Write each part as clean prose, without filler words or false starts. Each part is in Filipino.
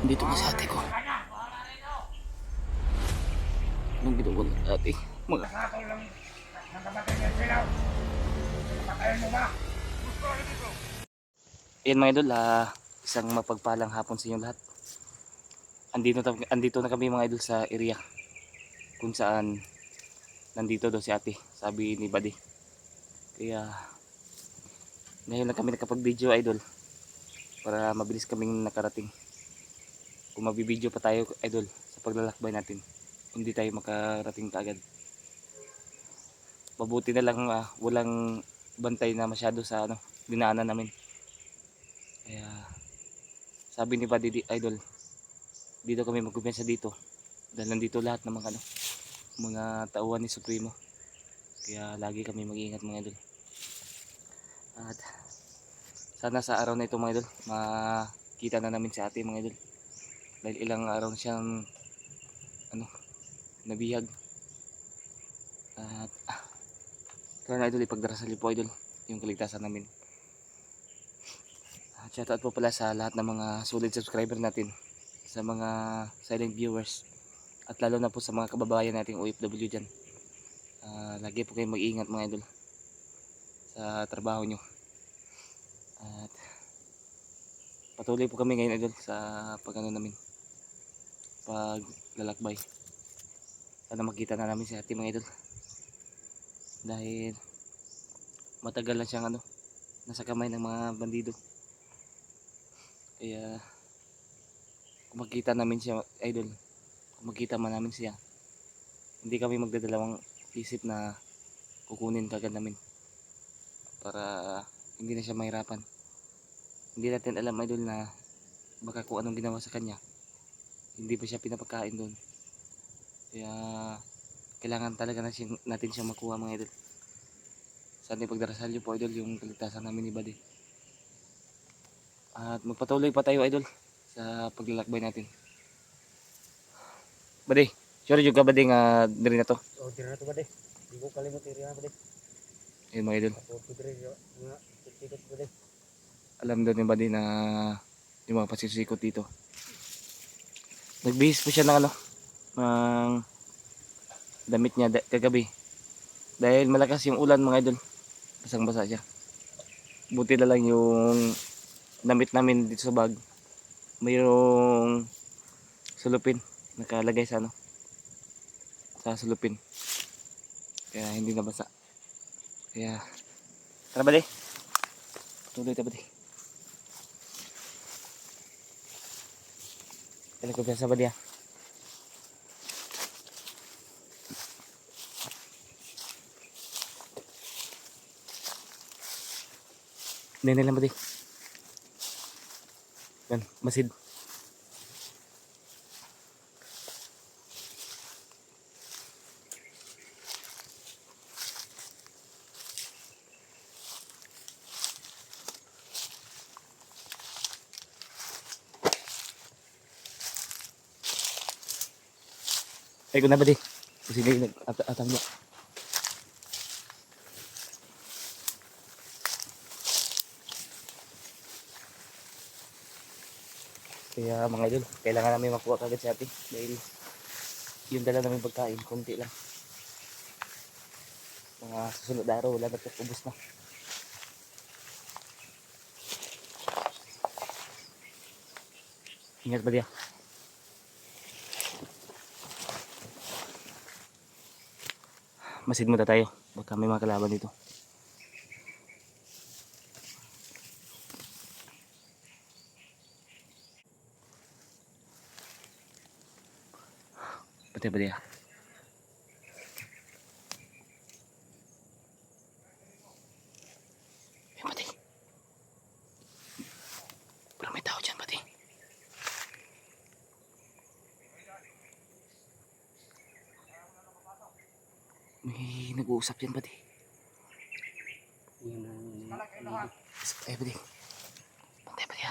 Dito ka sa ate ko. Anong ginagawa ng ate? Mga... Ayan mga idol, isang mapagpalang hapon sa inyo lahat. Andito na kami mga idol sa area kung saan nandito daw si ate, sabi ni Buddy. Kaya ngayon lang kami nakapag video idol para mabilis kaming nakarating. Kung mabibideo pa tayo idol sa paglalakbay natin, hindi tayo makarating kaagad. Mabuti na lang walang bantay na masyado sa dinaanan namin. Kaya sabi ni Buddy idol, dito kami magkumpiyansa dito dahil nandito lahat ng mga tauhan ni Supremo. Kaya lagi kami mag-iingat mga idol. At sana sa araw na ito mga idol makita na namin si ate mga idol, dahil ilang araw na siyang nabihag. At kaya idol, ipagdarasal niyo po idol yung kaligtasan namin. At shoutout po pala sa lahat ng mga solid subscriber natin, sa mga silent viewers, at lalo na po sa mga kababayan nating OFW dyan. Lagi po kayong mag-iingat mga idol sa trabaho nyo. At patuloy po kami ngayon idol sa namin paglalakbay. Sana makita na namin si ate mga idol, dahil matagal na siyang nasa kamay ng mga bandido. Kaya kung makita namin siya idol, kung makita man namin siya, hindi kami magdadalawang isip na kukunin kagad namin para hindi na siya mahirapan. Hindi natin alam idol na baka kung anong ginawa sa kanya, hindi pa siya pinapakain doon. Kaya kailangan talaga natin siya makuha mga idol. Sana ipagdarasal niyo po idol yung kaligtasan namin ni Buddy. At magpatuloy pa tayo idol sa paglalakbay natin. Buddy, sure juga Buddy nga diri na to? Oh, diri na to Buddy. Di ko kalimot iri na Buddy. Ayun mga idol. Ako diri nga tikit Buddy. Alam daw ni Buddy na yung mga pasisikot dito. Nagbihis po siya ng ng damit niya kagabi. Dahil malakas yung ulan mga idol. Basang-basa siya. Buti na lang yung damit namin dito sa bag, mayroong sulupin nakalagay sa sa sulupin, kaya hindi nabasa. Kaya tara Buddy, tuloy tayo Buddy. Kailan ko sa Buddy Hindi lang Buddy. Yan, masid. Ay ko na Buddy. Kasi nag-atang niya. Kaya mga idol, kailangan namin makuha kagad si ate dahil yung dala namin pagkain, konti lang. Mga susunod araw, wala na ito, ubos na. Ingat Buddy Masid muna tayo, baka may mga kalaban dito. Buddy Buddy. Parang may tao dyan Buddy. May nag-uusap dyan Buddy. Ay Buddy. Pantay Buddy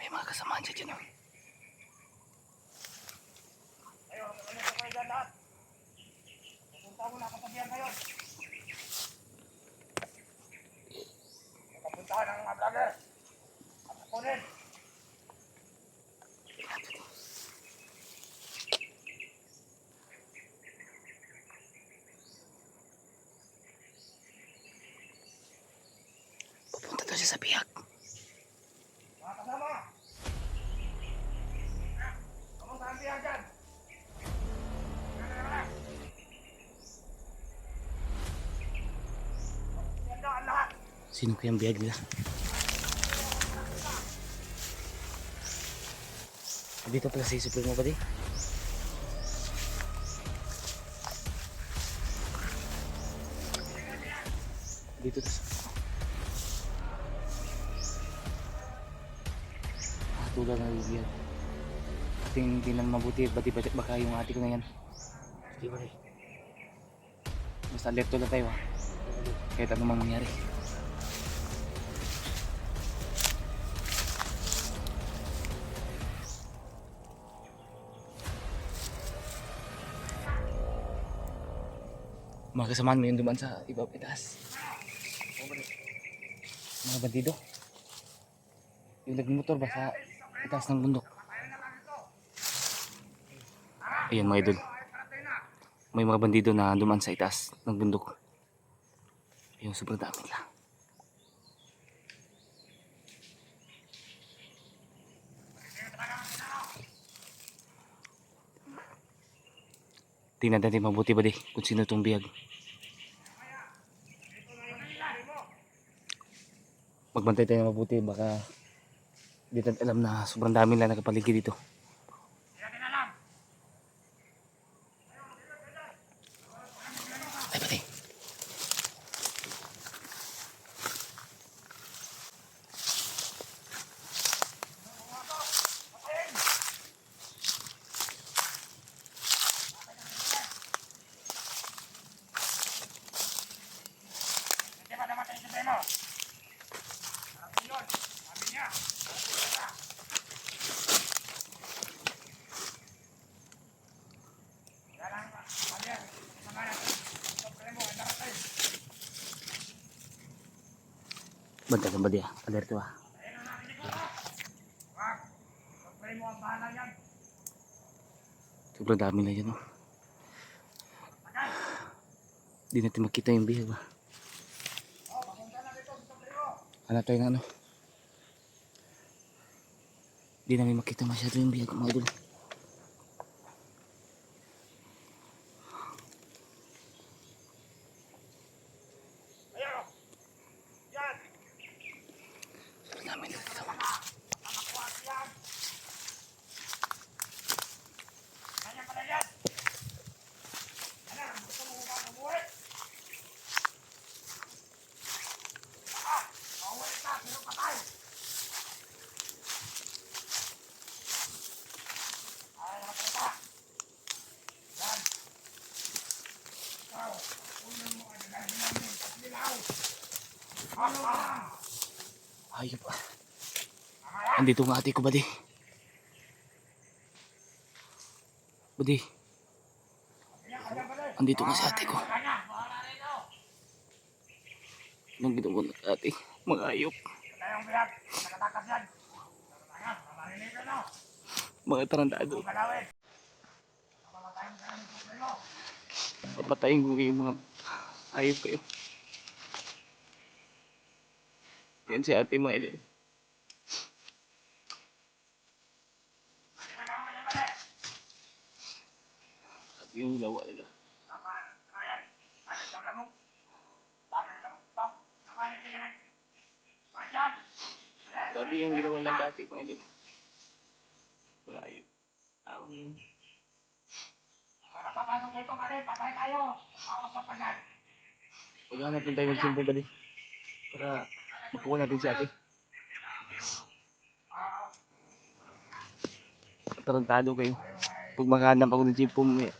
May mga kasamaan dyan Ayo, ano sa kayo lahat? Pupunta mo na katabihan kayo. sa bihag. Mga kasama! Kamu saan biya dyan? Yan ang lahat! Sino kayang bihag nila? Dito pala si Supremo ba di? Dito to sa... tulad ng bihag. Hindi lang mabuti, baka yung ate ko na yan. Di ba rin? Basta alerto lang tayo ha. Kahit ano mang mangyari. Mga kasamahan mo yung dumaan sa iba itaas. Mga bandido. Yung nagmotor ba sa itaas ng bundok. Ayan mga idol. May mga bandido na dumaan sa itaas ng bundok. Ayun, sobrang dami nila. Tingnan natin mabuti ba di kung sino itong bihag. Magbantay tayo mabuti, baka di natin alam na sobrang dami nila nakapaligid dito. Ay pati. Hindi ba naman tayo sa demo? Sabi yun, sabi niya. Yan ang sabi yan. Mga natin. Supremo, ang narating. Bantay ka ba di ah? Alerto ah. Ayun ang narinig ko ha. Wag. Supremo ang bahala yan. Sobrang dami na yun oh. Di natin makita yung bihag ah. Oh, papunta na dito sa Supremo. Hanap tayo ng ano. Di namin makita masyado yung bihag mga idol. Ayun o. Yan. Sobrang dami na dito. Namakuha yan. Ganyan pala yan. Ano, gusto mo ba mabuhay? Mahuwi ka, pero patay. Ay, nakita. Yan. Ikaw, unan mo ang nagagawin namin sa silaw. Ano ba? Hayop ah. Andito nga ate ko ba di? Budi, andito nga si ate ko. Anong ginawa ng ate? Mga hayop. Tayong biyak, nakatakas yan. Ayan, mamarinig ka na. Mga tarantado. Galawin. Mamatayang ka ng supremo. Papatayin ko kayo mga hayop kayo. Yan si ate mga idol. At yung lawa nila. Sabi yung ginawa ng dati mga idol. Mga hayop. Papasok dito ka rin, patay tayo. Pausap ka yan. Paghanap din tayo ng simple ba di? Para makuha natin si ate. Tarantado kayo. Pag makahanap ako ng simple mo eh.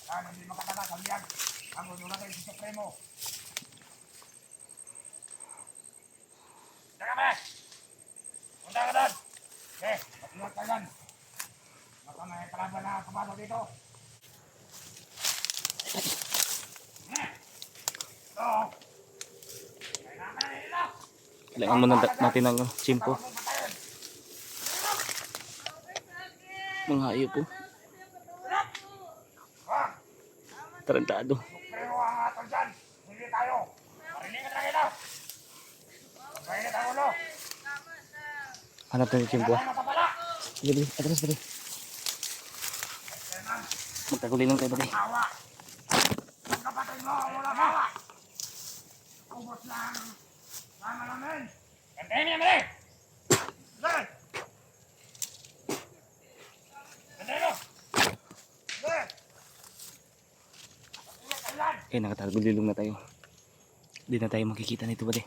Yan, hindi makatakas ang yan. Ang unura kayo sa supremo. Teka ba? Punta ka doon. Okay, mag-ingat ka yan. Baka may kalaban na kapasok dito. Ito. Kailangan na nila. Kailangan muna natin ng simple. Huwag mong patayin. Mga hayop po. Wag. Tarantado. Mainit ang ulo. Hanap tayo ng tiyempo. Kaya matapala. Dali, atras dali. Magkaguli lang tayo, buddy. Awa. Ang kapatid mo, wala awa. Ubos lang. Sama namin. Gantayin niya, mali. Dali. Gantayin mo. Dali. Pag-ingat kayo yan. Nakatagulilong na tayo. Hindi na tayo makikita nito, buddy.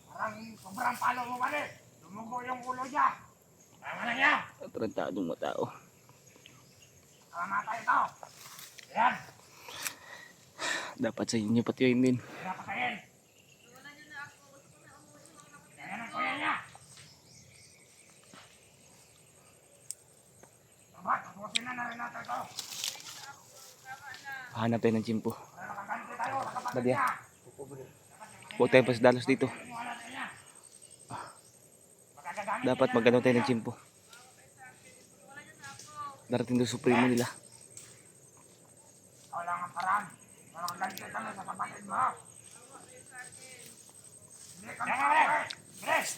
Parang sobrang palo mo, mali. Lumugo yung ulo niya. Tama na niya. Tarantadong matao. Tama tayo ito. Ayan. Dapat sa inyo pati yun din. Pinapatayin. Ayan ang kuya niya. Aba, tapusin na rin natin ito. Hanap tayo ng tiyempo. Para makaganti tayo sa kapatid Buddy, niya. huwag tayo pasdalos dito. Wala sa niya. Magagagamit Dapat niya magano ng tayo ng kuya. tiyempo. Darating doon supremo nila. Wala nga paraan. Para makaganti kami sa kapatid mo. Hindi kami kapatid. Bilis!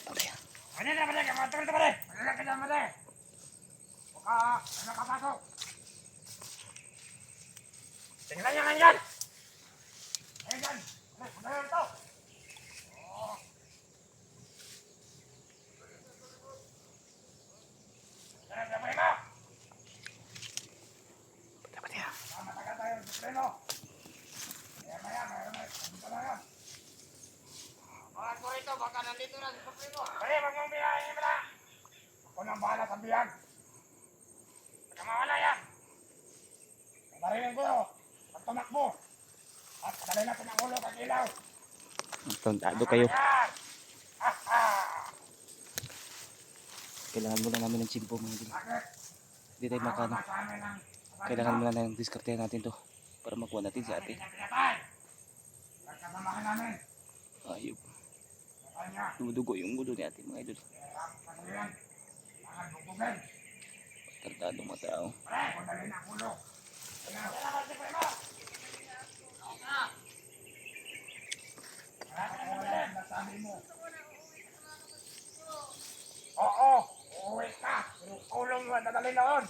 Ano na balik? Mga tuloy na balik! Ano ka dyan balik? Baka ano kapasok? Tingnan niya ngayon! Ngayon dyan! Ano ito? Oo. Ano na balik mo? Dapat yan. Matagal tayo sa pleno. Maya, nandito na yan. Mga ko rito, baka nandito na sa pleno. Pare, wag mong biyahin mo na. Ako nang bahala sa biyan. Baka mawala yan. Nabarinin ko yun. Pag tumakbo. At padalay natin ang ulo kay ilaw. Tarantado kayo. Yan. Kailangan muna namin ng tiyempo, mga idol. Bakit? Hindi tayo makano. Sa amin ang Kailangan muna ng diskartehan natin to. Para makuha natin si ate. pinatay. Nagkasamahan namin. Ayop. Patay niya. Dumudugo yung ulo ni ate, mga idol. Ano yan? Mga bubugin. Tarantadong matao. Pare, padalay na ang ulo. Kailangan si Primo. Nasabi mo. Oo, uuwi ka. Yung ulo mo, dadali noon.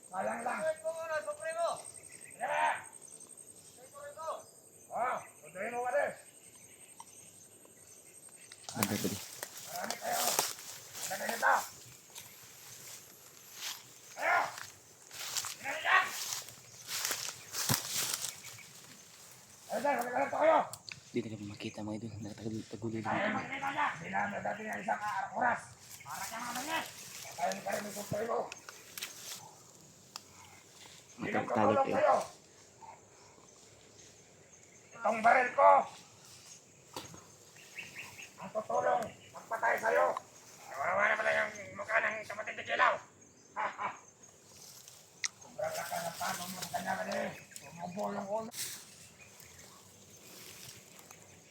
Sayang lang. Sige na. Oo, tutuloy mo ka rin. Bantay, buddy. Marami kayo. Ano nito? Ayo! Sinali dyan! Ayo dyan, magkakalap kayo. Hindi na kami makita, mga idol. Nakatagulilong na Tayo kami. makikita niya. Binamit natin ang isang oras. Para kang mga manyet. Tayo ni kayo ni Kumpay mo. Sinong Magkakatalot tutulong kayo. sa'yo? Itong baril ko. Ang tutulong. Magpatay sa'yo. Nawawa na pala yung mukha ng kapatid ni Kilaw. Sobrang lakas ng pano mo sa kanya kasi. Umubo yung ulo.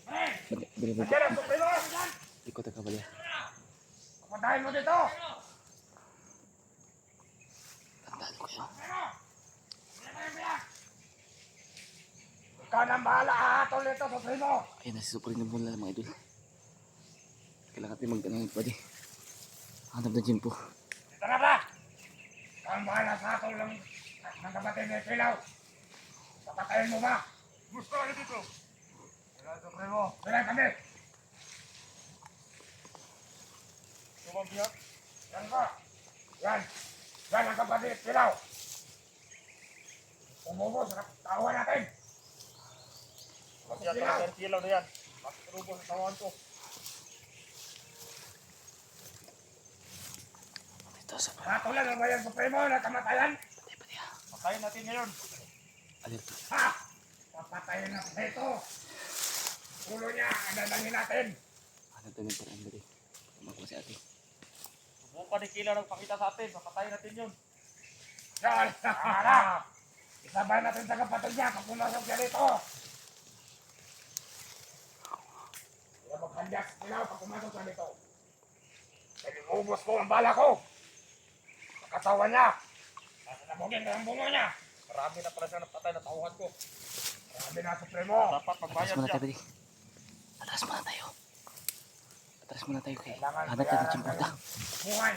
Hey! Bali, Nandiyan ang supremo! Nandiyan! ikot ka, buddy. Patayin mo dito! Tarantado kayo. Supremo! Hindi tayo biyak! Ikaw nang bahala hahatol nito, supremo! Ayun na si Supremo mula, mga idol. Kailangan natin magdanang, buddy. Hanap ng tiyempo. Dito na ba? Ikaw ang bahala sa hatol ng kapatid ni Kilaw. Papatayin mo ba? Gusto ka dito! Kailangan, supremo! Kailangan kami! Tumagyak? Yan ka! Yan! Yan ang kapatid ni Kilaw! Umubos sa tawa natin! Masya ka ng kilaw na yan. Makatrubo sa tawan ko. Ito sa Natulan ang bayan supremo na kamatayan! Patay, buddy. Patayin natin ngayon. Alerto. Ha! Papatayin na ito! Ulo niya, dadalhin natin! Hanap tayo ng paraan, buddy. Makuha si ate. Subukan ni kilaw nagpakita sa atin. Papatayin natin yun. Yan! Hala! Isabay natin sa kapatid niya kung pumasok siya dito! Kaya maghandyak sila pag pumasok siya dito. Dahil ubos ko ang bala ko! Sa katawan niya! Nasa nabugin ko ang bungo niya! Marami na pala siya napatay na tauhan ko. Sabi na Supremo. Dapat Atras magbayad muna siya. tayo, buddy. Atras muna tayo. Atras muna tayo kay Kailangan hanap tayo ng bayaran tsimporta. ng buhay.